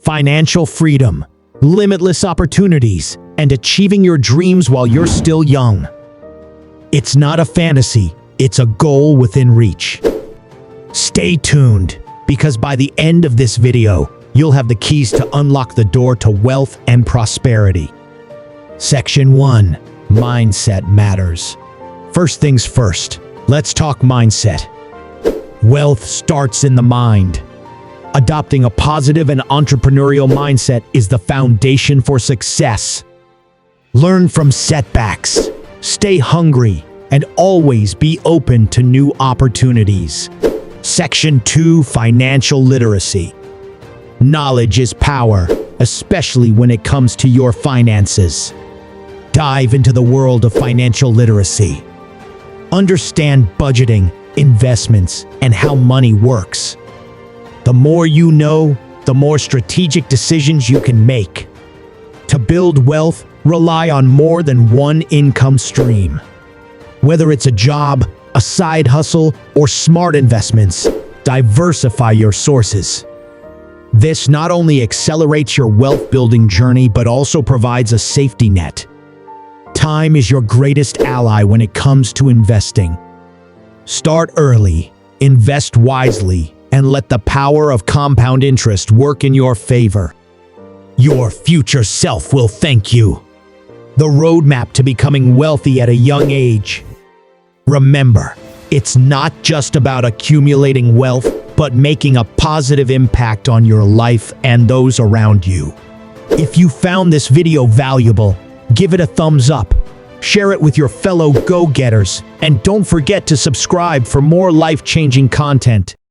financial freedom, limitless opportunities, and achieving your dreams while you're still young. It's not a fantasy, it's a goal within reach. Stay tuned, because by the end of this video, you'll have the keys to unlock the door to wealth and prosperity. Section 1. Mindset matters. First things first, let's talk mindset. Wealth starts in the mind. Adopting a positive and entrepreneurial mindset is the foundation for success. Learn from setbacks, stay hungry, and always be open to new opportunities. Section 2. Financial literacy. Knowledge is power, especially when it comes to your finances. Dive into the world of financial literacy. Understand budgeting, investments, and how money works. The more you know, the more strategic decisions you can make. To build wealth, rely on more than one income stream. Whether it's a job, a side hustle, or smart investments, diversify your sources. This not only accelerates your wealth-building journey, but also provides a safety net. Time is your greatest ally when it comes to investing. Start early, invest wisely, and let the power of compound interest work in your favor. Your future self will thank you. The roadmap to becoming wealthy at a young age. Remember, it's not just about accumulating wealth, but making a positive impact on your life and those around you. If you found this video valuable, give it a thumbs up, share it with your fellow go-getters, and don't forget to subscribe for more life-changing content.